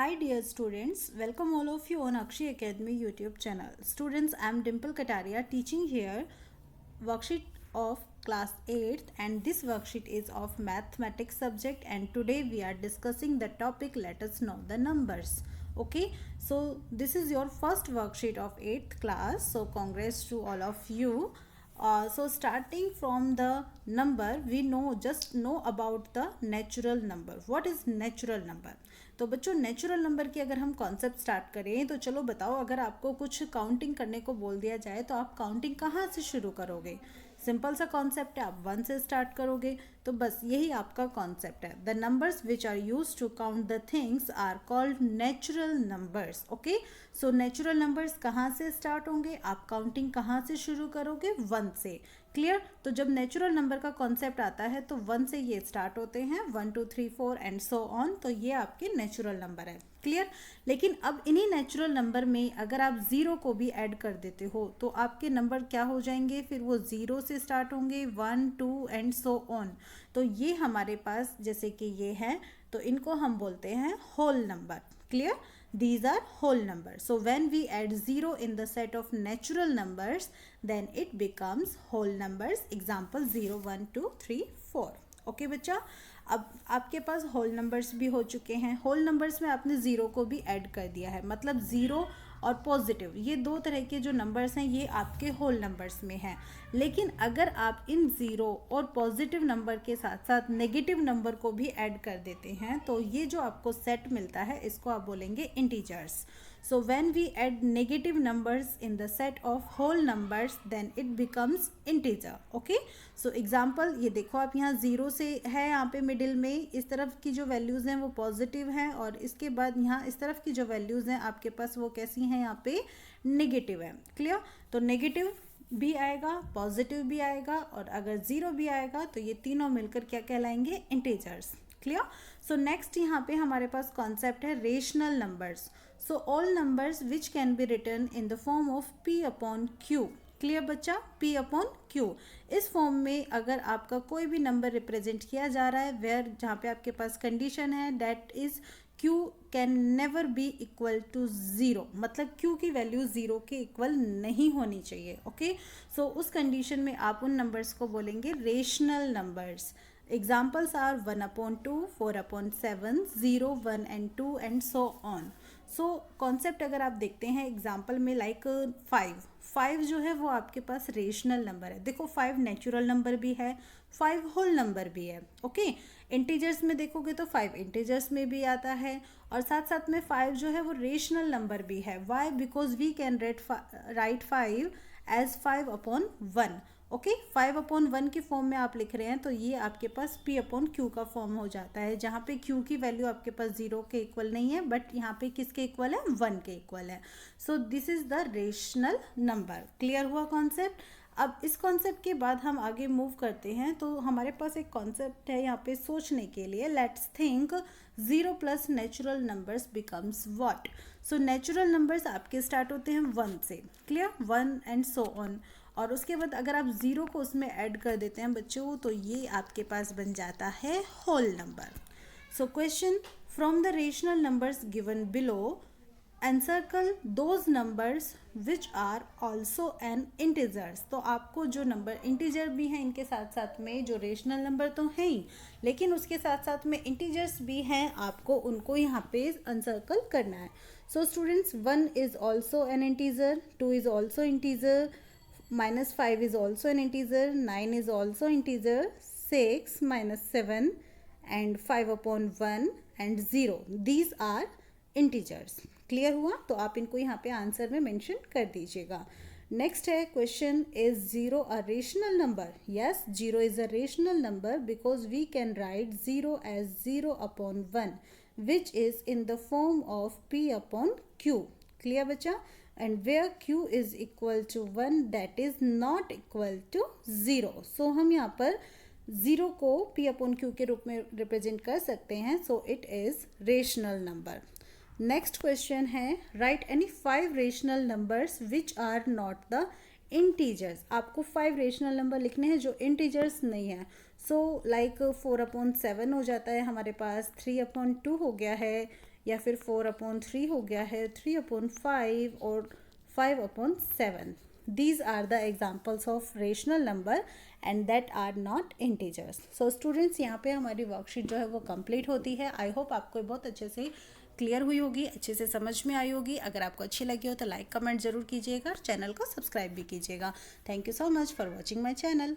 Hi dear students, welcome all of you on Akshi Academy YouTube channel. Students, I am Dimple Kataria teaching here worksheet of class 8th and this worksheet is of mathematics subject and today we are discussing the topic let us know the numbers. Okay, so this is your first worksheet of 8th class, so congrats to all of you. So starting from the number we just know about the natural number. What is natural number? तो बच्चों natural number की अगर हम concept start करें तो चलो बताओ, अगर आपको कुछ काउंटिंग करने को बोल दिया जाए तो आप काउंटिंग कहाँ से शुरू करोगे? सिंपल सा कॉन्सेप्ट है, आप 1 से स्टार्ट करोगे, तो बस यही आपका कॉन्सेप्ट है. The numbers which are use to count the things are called natural numbers. Okay, so natural numbers कहाँ से स्टार्ट होंगे, आप काउंटिंग कहाँ से शुरू करोगे? 1 से. क्लियर? तो जब नेचुरल नंबर का कॉन्सेप्ट आता है तो 1 से ये स्टार्ट होते हैं, 1 2 3 4 एंड सो ऑन. तो ये आपके नेचुरल नंबर है. क्लियर? लेकिन अब इन्हीं नेचुरल नंबर में अगर आप ज़ीरो को भी ऐड कर देते हो तो आपके नंबर क्या हो जाएंगे? फिर वो ज़ीरो से स्टार्ट होंगे, 1 2 एंड सो ऑन. तो ये हमारे पास जैसे कि ये है तो इनको हम बोलते हैं whole number. Clear? These are whole numbers. So when we add 0 in the set of natural numbers, then it becomes whole numbers. Example 0 1 2 3 4. Okay बच्चा, अब आपके पास होल नंबर्स भी हो चुके हैं. होल नंबर्स में आपने ज़ीरो को भी ऐड कर दिया है, मतलब ज़ीरो और पॉजिटिव ये दो तरह के जो नंबर्स हैं ये आपके होल नंबर्स में हैं. लेकिन अगर आप इन ज़ीरो और पॉजिटिव नंबर के साथ साथ नेगेटिव नंबर को भी ऐड कर देते हैं तो ये जो आपको सेट मिलता है इसको आप बोलेंगे integers. So when we add negative numbers in the set of whole numbers then it becomes integer. Okay, so example ये देखो आप यहाँ ज़ीरो से है, यहाँ पे मिडिल में इस तरफ की जो वैल्यूज़ हैं वो पॉजिटिव हैं और इसके बाद यहाँ इस तरफ की जो वैल्यूज़ हैं आपके पास वो कैसी हैं? यहाँ पे नेगेटिव है. क्लियर? तो नेगेटिव भी आएगा, पॉजिटिव भी आएगा और अगर ज़ीरो भी आएगा तो ये तीनों मिलकर क्या कहलाएंगे? इंटीजर्स. क्लियर? सो नेक्स्ट यहाँ पे हमारे पास कॉन्सेप्ट है rational numbers. So all numbers which can be return in the form of p upon q. Clear बच्चा? p upon q. इस फॉर्म में अगर आपका कोई भी नंबर रिप्रेजेंट किया जा रहा है वेयर जहाँ पे आपके पास कंडीशन है that is q can never be equal to zero, मतलब q की वैल्यू ज़ीरो के इक्वल नहीं होनी चाहिए. ओके, सो उस कंडीशन में आप उन नंबर्स को बोलेंगे rational numbers. Examples are 1 upon 2, 4 upon 7, 0, 1 and 2 and so on. So concept अगर आप देखते हैं एग्जाम्पल में लाइक 5 जो है वो आपके पास रेशनल नंबर है. देखो 5 नेचुरल नंबर भी है, 5 होल नंबर भी है. ओके, इंटीजर्स में देखोगे तो 5 इंटीजर्स में भी आता है और साथ साथ में 5 जो है वो रेशनल नंबर भी है. Why? Because we can write 5 as 5 upon 1. Okay, 5 upon 1 के फॉर्म में आप लिख रहे हैं तो ये आपके पास p अपॉन q का फॉर्म हो जाता है, जहाँ पे q की वैल्यू आपके पास ज़ीरो के इक्वल नहीं है बट यहाँ पे किसके इक्वल है? 1 के इक्वल है. So this is the rational number. Clear हुआ कॉन्सेप्ट? अब इस कॉन्सेप्ट के बाद हम आगे मूव करते हैं तो हमारे पास एक कॉन्सेप्ट है यहाँ पे सोचने के लिए. Let's think 0 plus natural numbers becomes what. So natural numbers आपके स्टार्ट होते हैं 1 से. क्लियर? 1 and so on. और उसके बाद अगर आप ज़ीरो को उसमें ऐड कर देते हैं बच्चों तो ये आपके पास बन जाता है whole number. So question from the rational numbers given below encircle those numbers which are also an integers. तो आपको जो नंबर इंटीजर भी हैं इनके साथ साथ में जो रेशनल नंबर तो हैं ही लेकिन उसके साथ साथ में इंटीजर्स भी हैं, आपको उनको यहाँ पे अनसर्कल करना है. So students 1 is also an integer, 2 is also integer, -5 is also an integer, 9 is also integer, 6 minus 7 and 5 upon 1 and 0. These are integers. Clear हुआ? तो आप इनको यहाँ पे आंसर में मेंशन कर दीजिएगा. नेक्स्ट है question, is 0 a rational number? Yes, 0 is a rational number because we can write 0 as 0 upon 1 which is in the form of p upon q. Clear बच्चा? and where q is equal to 1 that is not equal to 0. So हम यहाँ पर 0 को p upon q के रूप में represent कर सकते हैं. So it is rational number. Next question है write any 5 rational numbers which are not the integers. आपको 5 रेशनल नंबर लिखने हैं जो इंटीजर्स नहीं है. सो लाइक 4 अपॉन 7 हो जाता है हमारे पास, 3 अपॉन 2 हो गया है, या फिर 4/3 हो गया है, 3/5 और 5/7. These are the examples of rational number and that are not integers. So students, यहाँ पे हमारी वर्कशीट जो है वो कंप्लीट होती है. आई होप आपको बहुत अच्छे से क्लियर हुई होगी, अच्छे से समझ में आई होगी. अगर आपको अच्छी लगी हो तो लाइक कमेंट ज़रूर कीजिएगा और चैनल को सब्सक्राइब भी कीजिएगा. Thank you so much for watching my channel.